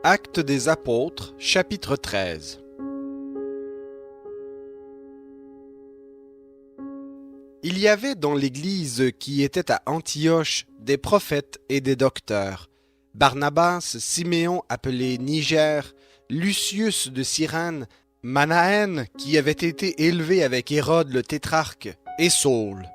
Actes des Apôtres, chapitre 13. Il y avait dans l'Église qui était à Antioche des prophètes et des docteurs, Barnabas, Siméon appelé Niger, Lucius de Cyrène, Manaën qui avait été élevé avec Hérode le tétrarque, et Saul.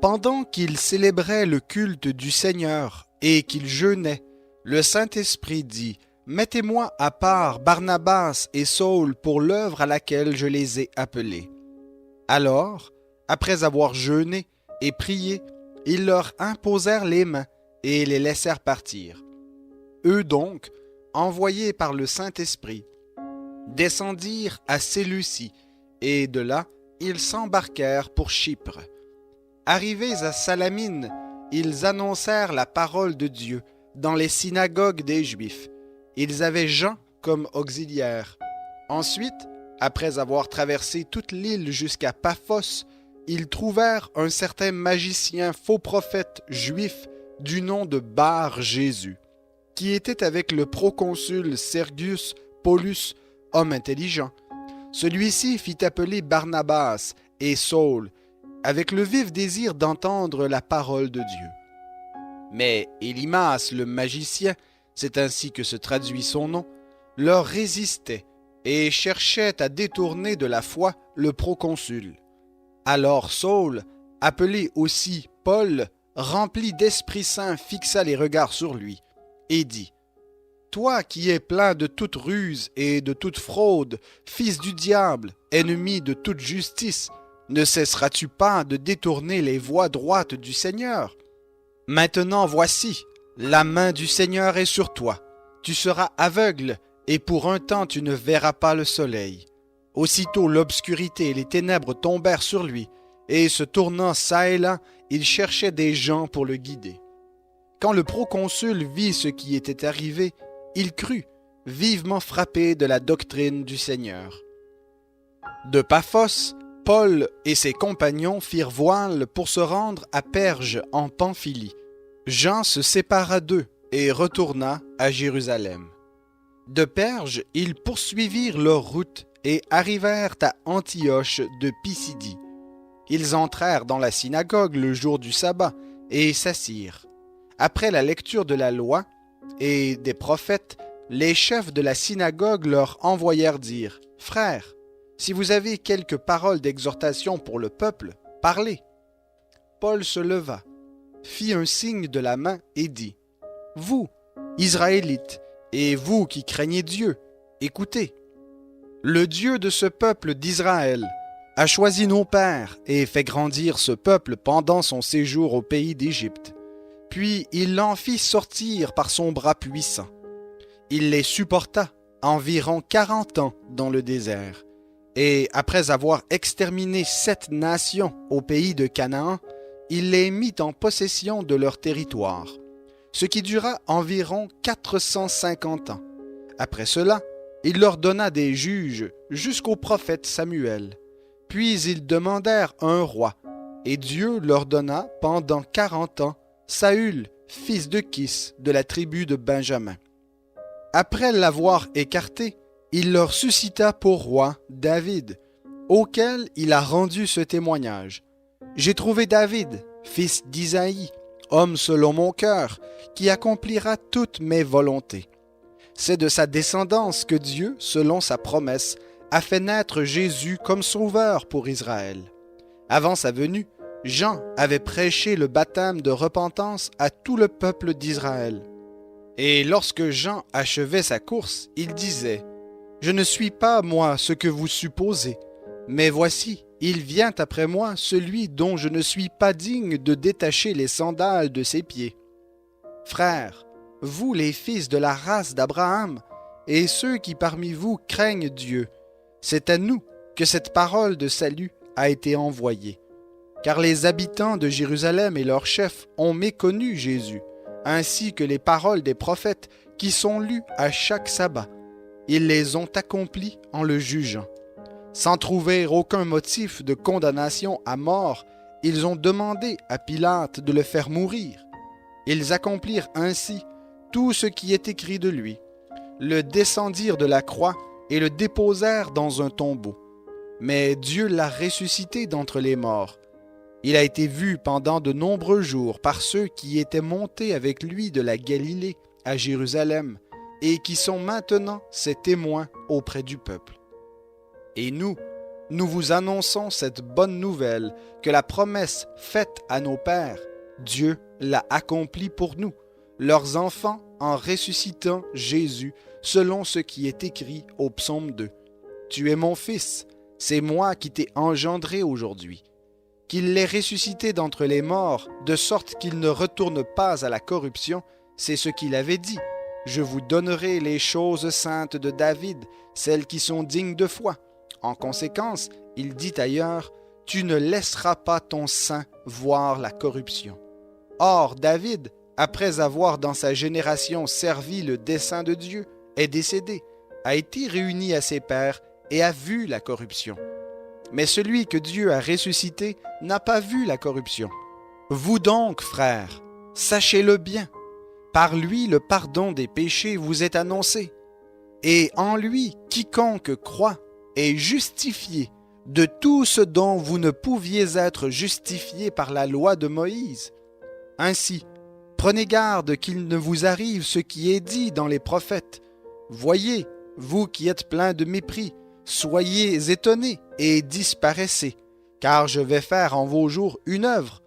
Pendant qu'ils célébraient le culte du Seigneur et qu'ils jeûnaient, le Saint-Esprit dit: « Mettez-moi à part Barnabas et Saul pour l'œuvre à laquelle je les ai appelés. » Alors, après avoir jeûné et prié, ils leur imposèrent les mains et les laissèrent partir. Eux donc, envoyés par le Saint-Esprit, descendirent à Séleucie, et de là, ils s'embarquèrent pour Chypre. Arrivés à Salamine, ils annoncèrent la parole de Dieu dans les synagogues des Juifs. Ils avaient Jean comme auxiliaire. Ensuite, après avoir traversé toute l'île jusqu'à Paphos, ils trouvèrent un certain magicien faux prophète juif du nom de Bar-Jésus, qui était avec le proconsul Sergius Paulus, homme intelligent. Celui-ci fit appeler Barnabas et Saul, avec le vif désir d'entendre la parole de Dieu. Mais Élymas, le magicien, c'est ainsi que se traduit son nom, leur résistait et cherchait à détourner de la foi le proconsul. Alors Saul, appelé aussi Paul, rempli d'Esprit Saint, fixa les regards sur lui et dit: « Toi qui es plein de toute ruse et de toute fraude, fils du diable, ennemi de toute justice, ne cesseras-tu pas de détourner les voies droites du Seigneur? Maintenant voici, la main du Seigneur est sur toi. Tu seras aveugle, et pour un temps tu ne verras pas le soleil. » Aussitôt l'obscurité et les ténèbres tombèrent sur lui, et se tournant çà et là, il cherchait des gens pour le guider. Quand le proconsul vit ce qui était arrivé, il crut, vivement frappé de la doctrine du Seigneur. De Paphos, Paul et ses compagnons firent voile pour se rendre à Perge en Pamphylie. Jean se sépara d'eux et retourna à Jérusalem. De Perge, ils poursuivirent leur route et arrivèrent à Antioche de Pisidie. Ils entrèrent dans la synagogue le jour du sabbat et s'assirent. Après la lecture de la loi et des prophètes, les chefs de la synagogue leur envoyèrent dire: « Frères, si vous avez quelques paroles d'exhortation pour le peuple, parlez. » Paul se leva, fit un signe de la main et dit: « Vous, Israélites, et vous qui craignez Dieu, écoutez. Le Dieu de ce peuple d'Israël a choisi nos pères et fait grandir ce peuple pendant son séjour au pays d'Égypte. Puis il l'en fit sortir par son bras puissant. Il les supporta environ 40 ans dans le désert. Et après avoir exterminé 7 nations au pays de Canaan, il les mit en possession de leur territoire, ce qui dura environ 450 ans. Après cela, il leur donna des juges jusqu'au prophète Samuel. Puis ils demandèrent un roi, et Dieu leur donna pendant 40 ans Saül, fils de Kis, de la tribu de Benjamin. Après l'avoir écarté, il leur suscita pour roi David, auquel il a rendu ce témoignage: « J'ai trouvé David, fils d'Isaïe, homme selon mon cœur, qui accomplira toutes mes volontés. » C'est de sa descendance que Dieu, selon sa promesse, a fait naître Jésus comme sauveur pour Israël. Avant sa venue, Jean avait prêché le baptême de repentance à tout le peuple d'Israël. Et lorsque Jean achevait sa course, il disait: « Je ne suis pas, moi, ce que vous supposez, mais voici, il vient après moi celui dont je ne suis pas digne de détacher les sandales de ses pieds. Frères, vous les fils de la race d'Abraham, et ceux qui parmi vous craignent Dieu, c'est à nous que cette parole de salut a été envoyée. Car les habitants de Jérusalem et leurs chefs ont méconnu Jésus, ainsi que les paroles des prophètes qui sont lues à chaque sabbat. Ils les ont accomplies en le jugeant. Sans trouver aucun motif de condamnation à mort, ils ont demandé à Pilate de le faire mourir. Ils accomplirent ainsi tout ce qui est écrit de lui. le descendirent de la croix et le déposèrent dans un tombeau. Mais Dieu l'a ressuscité d'entre les morts. Il a été vu pendant de nombreux jours par ceux qui étaient montés avec lui de la Galilée à Jérusalem et qui sont maintenant ses témoins auprès du peuple. Et nous vous annonçons cette bonne nouvelle que la promesse faite à nos pères, Dieu l'a accomplie pour nous, leurs enfants, en ressuscitant Jésus, selon ce qui est écrit au psaume 2. Tu es mon fils, c'est moi qui t'ai engendré aujourd'hui. Qu'il l'ait ressuscité d'entre les morts, de sorte qu'il ne retourne pas à la corruption, c'est ce qu'il avait dit. Je vous donnerai les choses saintes de David, celles qui sont dignes de foi. En conséquence, il dit ailleurs, tu ne laisseras pas ton sein voir la corruption. Or, David, après avoir dans sa génération servi le dessein de Dieu, est décédé, a été réuni à ses pères et a vu la corruption. Mais celui que Dieu a ressuscité n'a pas vu la corruption. Vous donc, frères, sachez-le bien, par lui le pardon des péchés vous est annoncé, et en lui quiconque croit est justifié de tout ce dont vous ne pouviez être justifiés par la loi de Moïse. Ainsi, prenez garde qu'il ne vous arrive ce qui est dit dans les prophètes. Voyez, vous qui êtes pleins de mépris, soyez étonnés et disparaissez, car je vais faire en vos jours une œuvre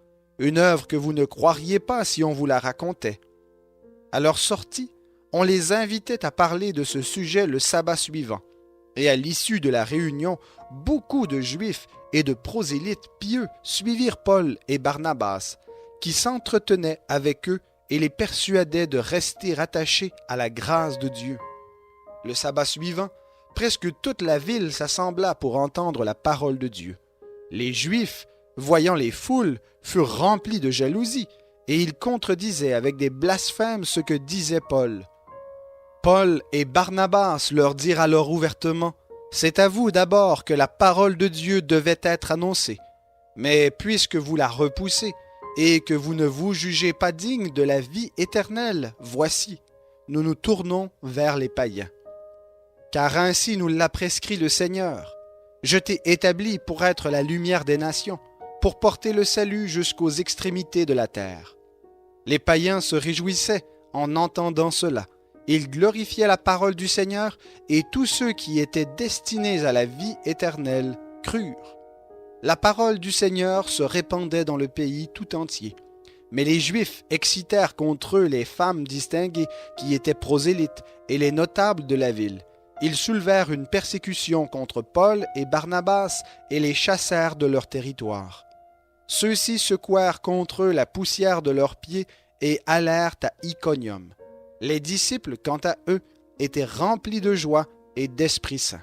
que vous ne croiriez pas si on vous la racontait. À leur sortie, on les invitait à parler de ce sujet le sabbat suivant, et à l'issue de la réunion, beaucoup de Juifs et de prosélytes pieux suivirent Paul et Barnabas, qui s'entretenaient avec eux et les persuadaient de rester attachés à la grâce de Dieu. Le sabbat suivant, presque toute la ville s'assembla pour entendre la parole de Dieu. Les Juifs, voyant les foules, furent remplis de jalousie, et ils contredisaient avec des blasphèmes ce que disait Paul. Paul et Barnabas leur dirent alors ouvertement, « C'est à vous d'abord que la parole de Dieu devait être annoncée. Mais puisque vous la repoussez, et que vous ne vous jugez pas digne de la vie éternelle, voici, nous nous tournons vers les païens. Car ainsi nous l'a prescrit le Seigneur. Je t'ai établi pour être la lumière des nations, pour porter le salut jusqu'aux extrémités de la terre. » Les païens se réjouissaient en entendant cela. Ils glorifiaient la parole du Seigneur, et tous ceux qui étaient destinés à la vie éternelle crurent. La parole du Seigneur se répandait dans le pays tout entier. Mais les Juifs excitèrent contre eux les femmes distinguées qui étaient prosélytes et les notables de la ville. Ils soulevèrent une persécution contre Paul et Barnabas et les chassèrent de leur territoire. Ceux-ci secouèrent contre eux la poussière de leurs pieds et allèrent à Iconium. Les disciples, quant à eux, étaient remplis de joie et d'Esprit Saint.